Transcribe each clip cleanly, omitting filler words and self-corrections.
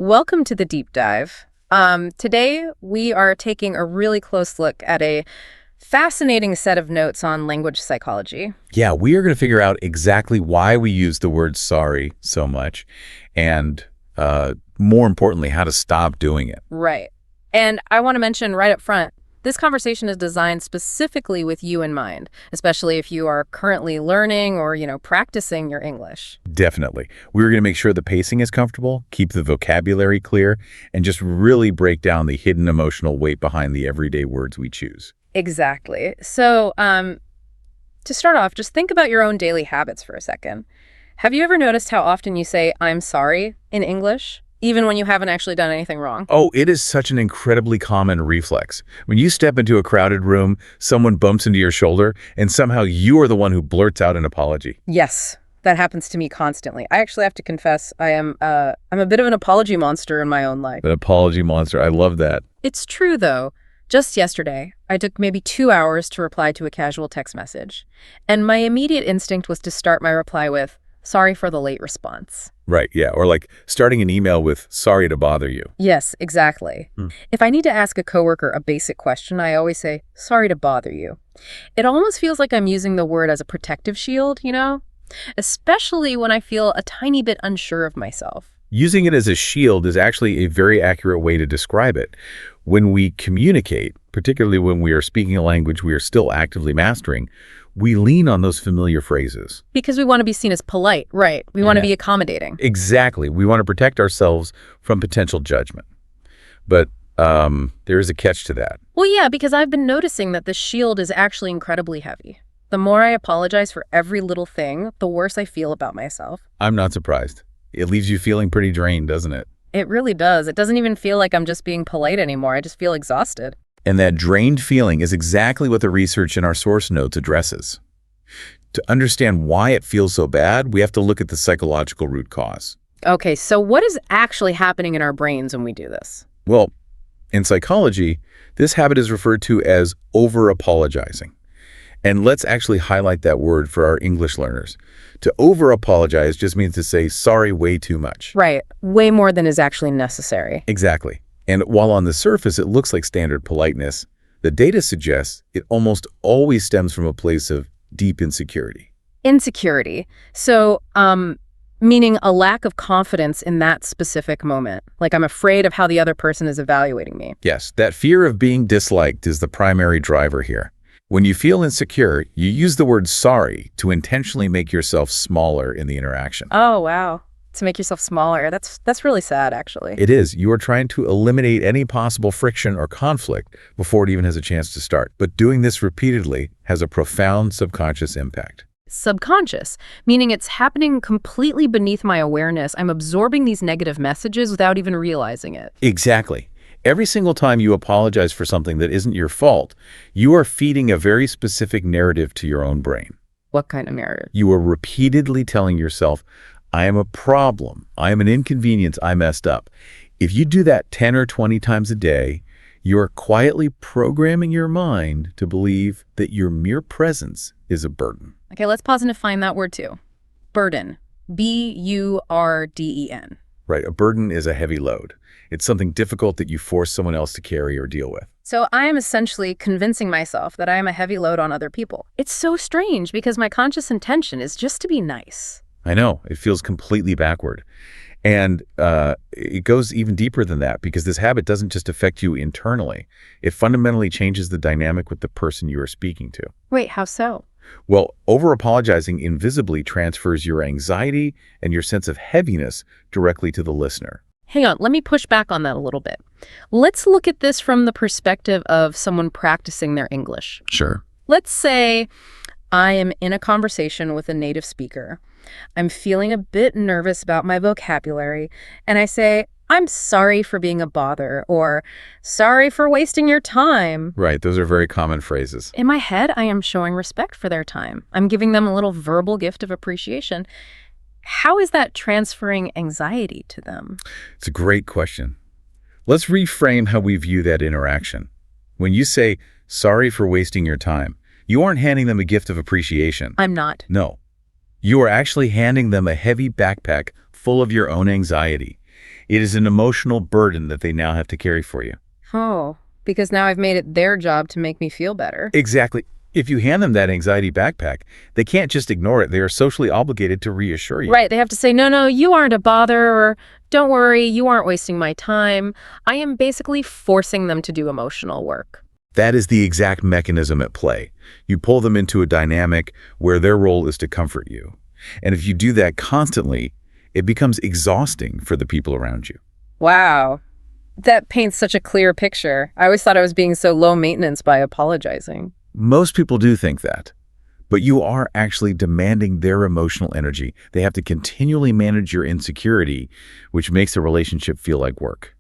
Welcome to the deep dive. Today, we are taking a really close look at a fascinating set of notes on language psychology. Yeah, we are going to figure out exactly why we use the word sorry so much and, more importantly, how to stop doing it. Right. And I want to mention right up front, this conversation is designed specifically with you in mind, especially if you are currently learning or, practicing your English. Definitely. We're going to make sure the pacing is comfortable, keep the vocabulary clear, and just really break down the hidden emotional weight behind the everyday words we choose. Exactly. So, to start off, just think about your own daily habits for a second. Have you ever noticed how often you say, "I'm sorry" in English, even when you haven't actually done anything wrong? Oh, it is such an incredibly common reflex. When you step into a crowded room, someone bumps into your shoulder, and somehow you are the one who blurts out an apology. Yes, that happens to me constantly. I actually have to confess, I'm a bit of an apology monster in my own life. An apology monster. I love that. It's true, though. Just yesterday, I took maybe 2 hours to reply to a casual text message, and my immediate instinct was to start my reply with, "Sorry for the late response." Right, yeah. Or like starting an email with, "Sorry to bother you." Yes, exactly. If I need to ask a coworker a basic question, I always say, "Sorry to bother you." It almost feels like I'm using the word as a protective shield, Especially when I feel a tiny bit unsure of myself. Using it as a shield is actually a very accurate way to describe it. When we communicate, particularly when we are speaking a language we are still actively mastering, we lean on those familiar phrases. Because we want to be seen as polite, right? We want to be accommodating. Exactly. We want to protect ourselves from potential judgment. But there is a catch to that. Well, yeah, because I've been noticing that the shield is actually incredibly heavy. The more I apologize for every little thing, the worse I feel about myself. I'm not surprised. It leaves you feeling pretty drained, doesn't it? It really does. It doesn't even feel like I'm just being polite anymore. I just feel exhausted. And that drained feeling is exactly what the research in our source notes addresses. To understand why it feels so bad, we have to look at the psychological root cause. Okay, so what is actually happening in our brains when we do this? Well, in psychology, this habit is referred to as over-apologizing. And let's actually highlight that word for our English learners. To over-apologize just means to say sorry way too much. Right. Way more than is actually necessary. Exactly. And while on the surface it looks like standard politeness, the data suggests it almost always stems from a place of deep insecurity. Insecurity. So, meaning a lack of confidence in that specific moment. Like I'm afraid of how the other person is evaluating me. Yes, that fear of being disliked is the primary driver here. When you feel insecure, you use the word sorry to intentionally make yourself smaller in the interaction. Oh, wow. To make yourself smaller. That's really sad, actually. It is. You are trying to eliminate any possible friction or conflict before it even has a chance to start. But doing this repeatedly has a profound subconscious impact. Subconscious, meaning it's happening completely beneath my awareness. I'm absorbing these negative messages without even realizing it. Exactly. Every single time you apologize for something that isn't your fault, you are feeding a very specific narrative to your own brain. What kind of narrative? You are repeatedly telling yourself, I am a problem, I am an inconvenience, I messed up. If you do that 10 or 20 times a day, you are quietly programming your mind to believe that your mere presence is a burden. Okay, let's pause and define that word too. Burden. B-U-R-D-E-N. Right, a burden is a heavy load. It's something difficult that you force someone else to carry or deal with. So I am essentially convincing myself that I am a heavy load on other people. It's so strange because my conscious intention is just to be nice. I know, it feels completely backward. And it goes even deeper than that because this habit doesn't just affect you internally. It fundamentally changes the dynamic with the person you are speaking to. Wait, how so? Well, over-apologizing invisibly transfers your anxiety and your sense of heaviness directly to the listener. Hang on, let me push back on that a little bit. Let's look at this from the perspective of someone practicing their English. Sure. Let's say I am in a conversation with a native speaker. I'm feeling a bit nervous about my vocabulary, and I say, "I'm sorry for being a bother," or "Sorry for wasting your time." Right, those are very common phrases. In my head, I am showing respect for their time. I'm giving them a little verbal gift of appreciation. How is that transferring anxiety to them? It's a great question. Let's reframe how we view that interaction. When you say, "Sorry for wasting your time," you aren't handing them a gift of appreciation. I'm not. No. You are actually handing them a heavy backpack full of your own anxiety. It is an emotional burden that they now have to carry for you. Oh, because now I've made it their job to make me feel better. Exactly. If you hand them that anxiety backpack, they can't just ignore it. They are socially obligated to reassure you. Right, they have to say, no, you aren't a bother, or don't worry, you aren't wasting my time. I am basically forcing them to do emotional work. That is the exact mechanism at play. You pull them into a dynamic where their role is to comfort you. And if you do that constantly, it becomes exhausting for the people around you. Wow. That paints such a clear picture. I always thought I was being so low maintenance by apologizing. Most people do think that, but you are actually demanding their emotional energy. They have to continually manage your insecurity, which makes the relationship feel like work.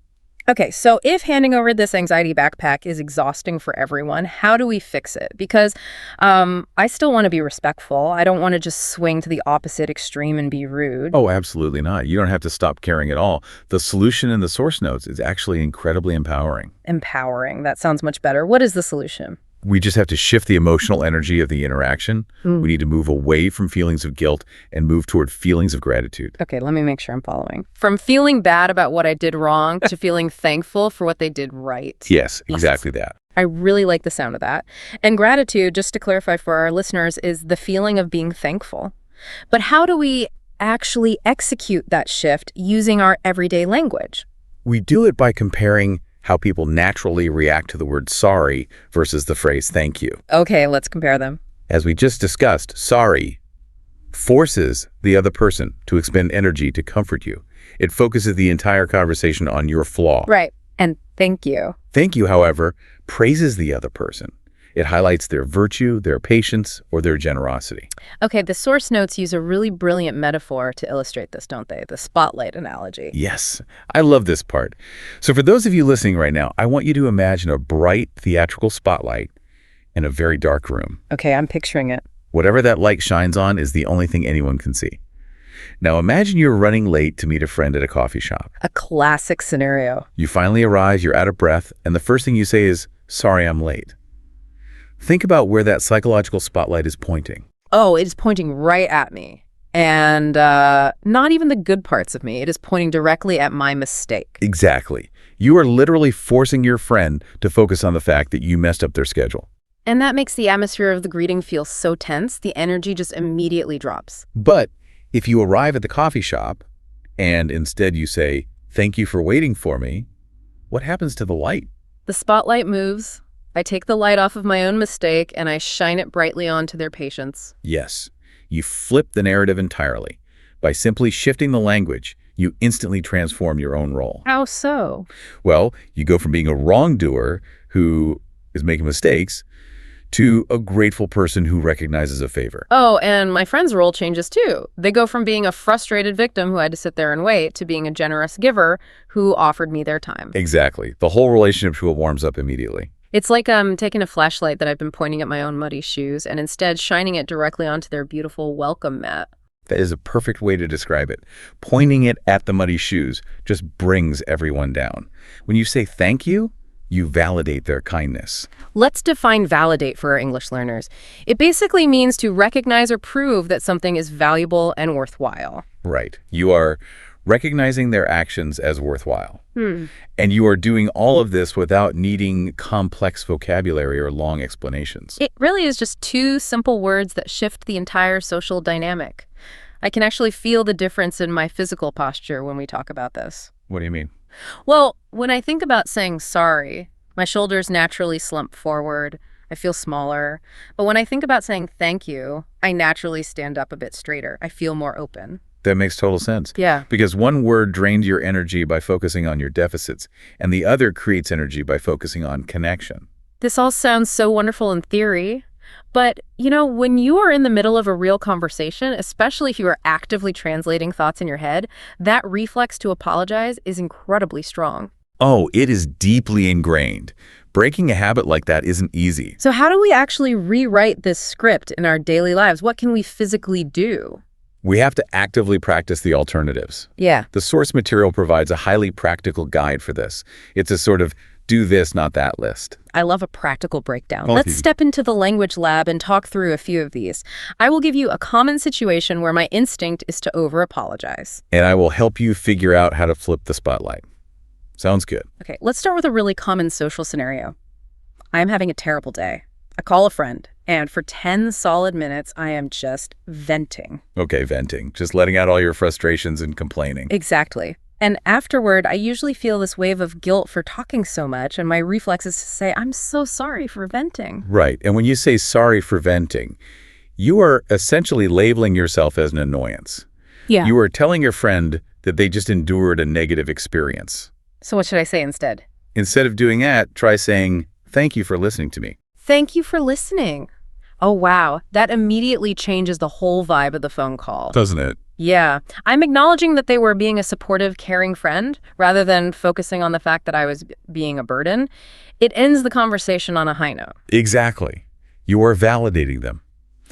Okay, so if handing over this anxiety backpack is exhausting for everyone, how do we fix it? Because I still want to be respectful. I don't want to just swing to the opposite extreme and be rude. Oh, absolutely not. You don't have to stop caring at all. The solution in the source notes is actually incredibly empowering. Empowering. That sounds much better. What is the solution? We just have to shift the emotional energy of the interaction. We need to move away from feelings of guilt and move toward feelings of gratitude. Okay, let me make sure I'm following. From feeling bad about what I did wrong to feeling thankful for what they did right. Yes, exactly that. I really like the sound of that. And gratitude, just to clarify for our listeners, is the feeling of being thankful. But how do we actually execute that shift using our everyday language? We do it by comparing how people naturally react to the word sorry versus the phrase thank you. Okay, let's compare them. As we just discussed, sorry forces the other person to expend energy to comfort you. It focuses the entire conversation on your flaw. Right. And thank you. Thank you, however, praises the other person. It highlights their virtue, their patience, or their generosity. Okay, the source notes use a really brilliant metaphor to illustrate this, don't they? The spotlight analogy. Yes, I love this part. So for those of you listening right now, I want you to imagine a bright theatrical spotlight in a very dark room. Okay, I'm picturing it. Whatever that light shines on is the only thing anyone can see. Now imagine you're running late to meet a friend at a coffee shop. A classic scenario. You finally arrive, you're out of breath, and the first thing you say is, "Sorry, I'm late." Think about where that psychological spotlight is pointing. Oh, it is pointing right at me. And not even the good parts of me. It is pointing directly at my mistake. Exactly. You are literally forcing your friend to focus on the fact that you messed up their schedule. And that makes the atmosphere of the greeting feel so tense, the energy just immediately drops. But if you arrive at the coffee shop and instead you say, "Thank you for waiting for me," what happens to the light? The spotlight moves. I take the light off of my own mistake and I shine it brightly onto their patience. Yes, you flip the narrative entirely. By simply shifting the language, you instantly transform your own role. How so? Well, you go from being a wrongdoer who is making mistakes to a grateful person who recognizes a favor. Oh, and my friend's role changes too. They go from being a frustrated victim who had to sit there and wait to being a generous giver who offered me their time. Exactly. The whole relationship warms up immediately. It's like I'm taking a flashlight that I've been pointing at my own muddy shoes and instead shining it directly onto their beautiful welcome mat. That is a perfect way to describe it. Pointing it at the muddy shoes just brings everyone down. When you say thank you, you validate their kindness. Let's define validate for our English learners. It basically means to recognize or prove that something is valuable and worthwhile. Right. You are recognizing their actions as worthwhile. And you are doing all of this without needing complex vocabulary or long explanations. It really is just two simple words that shift the entire social dynamic. I can actually feel the difference in my physical posture when we talk about this. What do you mean? Well, when I think about saying sorry, my shoulders naturally slump forward. I feel smaller. But when I think about saying thank you, I naturally stand up a bit straighter. I feel more open. That makes total sense. Yeah. Because one word drains your energy by focusing on your deficits, and the other creates energy by focusing on connection. This all sounds so wonderful in theory. But, you know, when you are in the middle of a real conversation, especially if you are actively translating thoughts in your head, that reflex to apologize is incredibly strong. Oh, it is deeply ingrained. Breaking a habit like that isn't easy. So how do we actually rewrite this script in our daily lives? What can we physically do? We have to actively practice the alternatives. Yeah. The source material provides a highly practical guide for this. It's a sort of do this, not that list. I love a practical breakdown. Oh, Let's step into the language lab and talk through a few of these. I will give you a common situation where my instinct is to over-apologize. And I will help you figure out how to flip the spotlight. Sounds good. Okay, let's start with a really common social scenario. I'm having a terrible day. I call a friend, and for 10 solid minutes, I am just venting. Okay, venting. Just letting out all your frustrations and complaining. Exactly. And afterward, I usually feel this wave of guilt for talking so much, and my reflex is to say, I'm so sorry for venting. Right. And when you say sorry for venting, you are essentially labeling yourself as an annoyance. Yeah. You are telling your friend that they just endured a negative experience. So what should I say instead? Instead of doing that, try saying, thank you for listening to me. Thank you for listening. Oh, wow. That immediately changes the whole vibe of the phone call. Doesn't it? Yeah. I'm acknowledging that they were being a supportive, caring friend rather than focusing on the fact that I was being a burden. It ends the conversation on a high note. Exactly. You are validating them.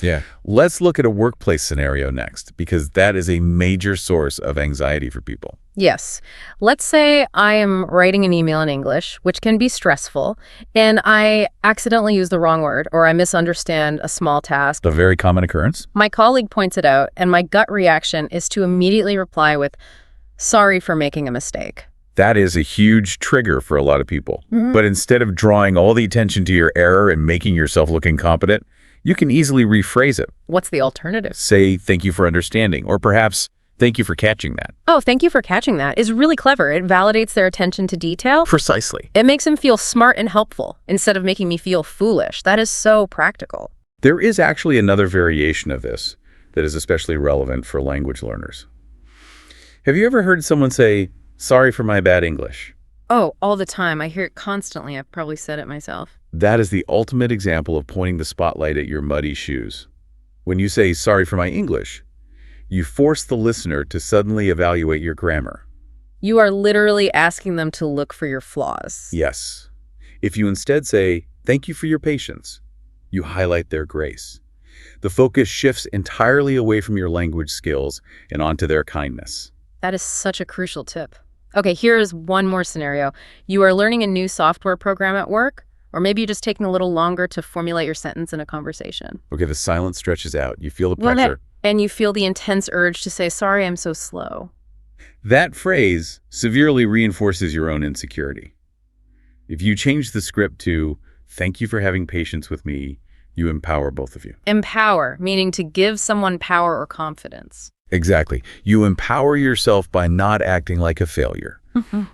Yeah. Let's look at a workplace scenario next, because that is a major source of anxiety for people. Yes. Let's say I am writing an email in English, which can be stressful, and I accidentally use the wrong word or I misunderstand a small task. A very common occurrence. My colleague points it out, and my gut reaction is to immediately reply with, sorry for making a mistake. That is a huge trigger for a lot of people. But instead of drawing all the attention to your error and making yourself look incompetent, you can easily rephrase it. What's the alternative? Say, thank you for understanding, or perhaps, thank you for catching that. Oh, thank you for catching that is really clever. It validates their attention to detail. Precisely. It makes them feel smart and helpful instead of making me feel foolish. That is so practical. There is actually another variation of this that is especially relevant for language learners. Have you ever heard someone say, sorry for my bad English? Oh, all the time. I hear it constantly. I've probably said it myself. That is the ultimate example of pointing the spotlight at your muddy shoes. When you say, sorry for my English, you force the listener to suddenly evaluate your grammar. You are literally asking them to look for your flaws. Yes. If you instead say, thank you for your patience, you highlight their grace. The focus shifts entirely away from your language skills and onto their kindness. That is such a crucial tip. Okay, here is one more scenario. You are learning a new software program at work, or maybe you're just taking a little longer to formulate your sentence in a conversation. Okay, the silence stretches out. You feel the pressure. And you feel the intense urge to say, sorry, I'm so slow. That phrase severely reinforces your own insecurity. If you change the script to, thank you for having patience with me, you empower both of you. Empower, meaning to give someone power or confidence. Exactly. You empower yourself by not acting like a failure.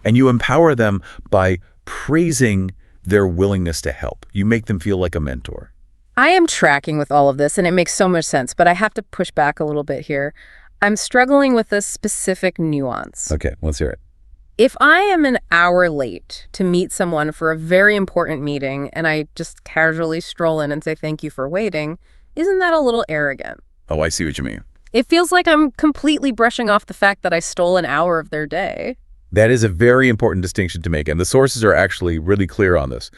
And you empower them by praising their willingness to help. You make them feel like a mentor. I am tracking with all of this, and it makes so much sense, but I have to push back a little bit here. I'm struggling with a specific nuance. Okay, let's hear it. If I am an hour late to meet someone for a very important meeting and I just casually stroll in and say thank you for waiting, isn't that a little arrogant? Oh, I see what you mean. It feels like I'm completely brushing off the fact that I stole an hour of their day. That is a very important distinction to make, and the sources are actually really clear on this.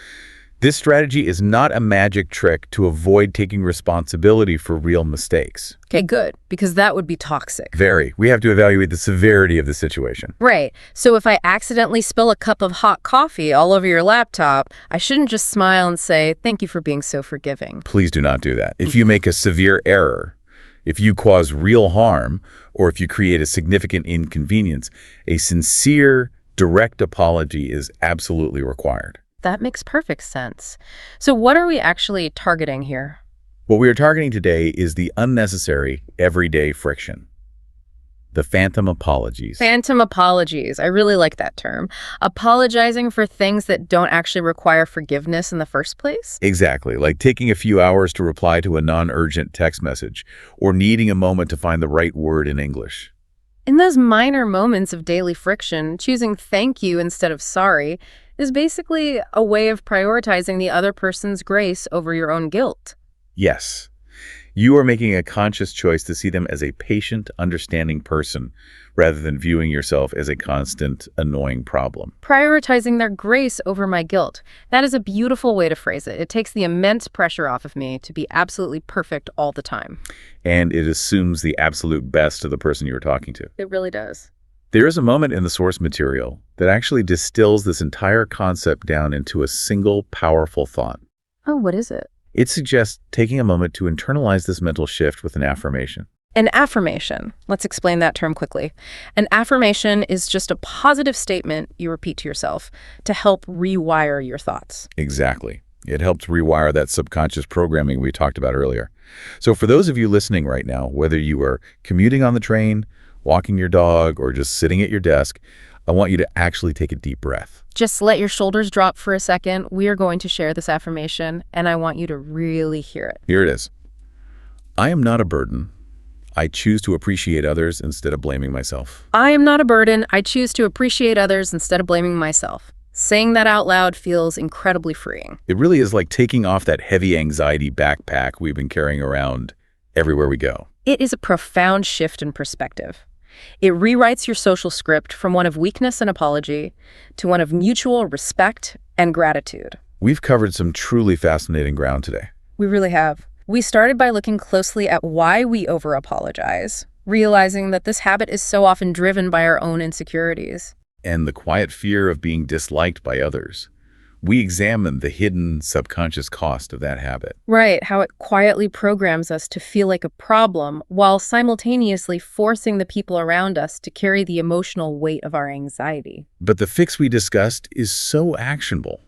This strategy is not a magic trick to avoid taking responsibility for real mistakes. Okay, good, because that would be toxic. Very. We have to evaluate the severity of the situation. Right. So if I accidentally spill a cup of hot coffee all over your laptop, I shouldn't just smile and say, thank you for being so forgiving. Please do not do that. If you make a severe error, if you cause real harm, or if you create a significant inconvenience, a sincere, direct apology is absolutely required. That makes perfect sense. So what are we actually targeting here? What we are targeting today is the unnecessary, everyday friction. The phantom apologies. Phantom apologies. I really like that term. Apologizing for things that don't actually require forgiveness in the first place? Exactly, like taking a few hours to reply to a non-urgent text message, or needing a moment to find the right word in English. In those minor moments of daily friction, choosing thank you instead of sorry is basically a way of prioritizing the other person's grace over your own guilt. Yes. You are making a conscious choice to see them as a patient, understanding person, rather than viewing yourself as a constant, annoying problem. Prioritizing their grace over my guilt. That is a beautiful way to phrase it. It takes the immense pressure off of me to be absolutely perfect all the time. And it assumes the absolute best of the person you are talking to. It really does. There is a moment in the source material that actually distills this entire concept down into a single powerful thought. Oh, what is it? It suggests taking a moment to internalize this mental shift with an affirmation. An affirmation. Let's explain that term quickly. An affirmation is just a positive statement you repeat to yourself to help rewire your thoughts. Exactly. It helps rewire that subconscious programming we talked about earlier. So for those of you listening right now, whether you are commuting on the train, walking your dog, or just sitting at your desk, I want you to actually take a deep breath. Just let your shoulders drop for a second. We are going to share this affirmation, and I want you to really hear it. Here it is. I am not a burden. I choose to appreciate others instead of blaming myself. I am not a burden. I choose to appreciate others instead of blaming myself. Saying that out loud feels incredibly freeing. It really is like taking off that heavy anxiety backpack we've been carrying around everywhere we go. It is a profound shift in perspective. It rewrites your social script from one of weakness and apology to one of mutual respect and gratitude. We've covered some truly fascinating ground today. We really have. We started by looking closely at why we over-apologize, realizing that this habit is so often driven by our own insecurities. And the quiet fear of being disliked by others. We examined the hidden subconscious cost of that habit. Right, how it quietly programs us to feel like a problem while simultaneously forcing the people around us to carry the emotional weight of our anxiety. But the fix we discussed is so actionable.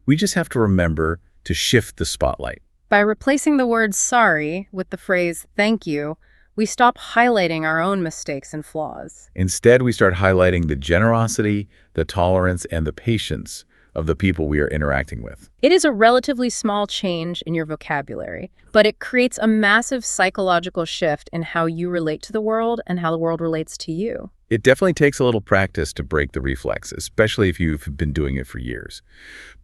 We just have to remember to shift the spotlight. By replacing the word sorry with the phrase thank you, we stop highlighting our own mistakes and flaws. Instead, we start highlighting the generosity, the tolerance, and the patience of the people we are interacting with. It is a relatively small change in your vocabulary, but it creates a massive psychological shift in how you relate to the world and how the world relates to you. It definitely takes a little practice to break the reflex, especially if you've been doing it for years.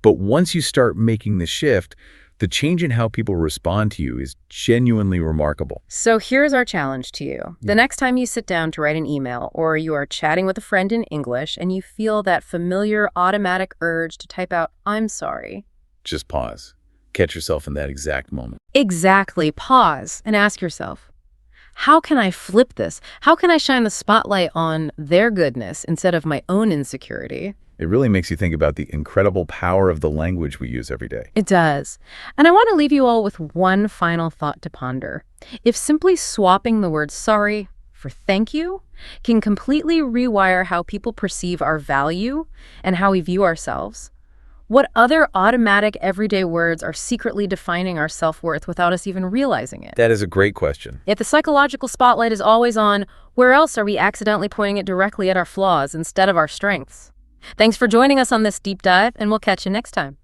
But once you start making the shift, the change in how people respond to you is genuinely remarkable. So here's our challenge to you. The next time you sit down to write an email or you are chatting with a friend in English and you feel that familiar automatic urge to type out, "I'm sorry." Just pause. Catch yourself in that exact moment. Exactly. Pause and ask yourself, how can I flip this? How can I shine the spotlight on their goodness instead of my own insecurity? It really makes you think about the incredible power of the language we use every day. It does. And I want to leave you all with one final thought to ponder. If simply swapping the word sorry for thank you can completely rewire how people perceive our value and how we view ourselves, what other automatic everyday words are secretly defining our self-worth without us even realizing it? That is a great question. If the psychological spotlight is always on, where else are we accidentally pointing it directly at our flaws instead of our strengths? Thanks for joining us on this deep dive, and we'll catch you next time.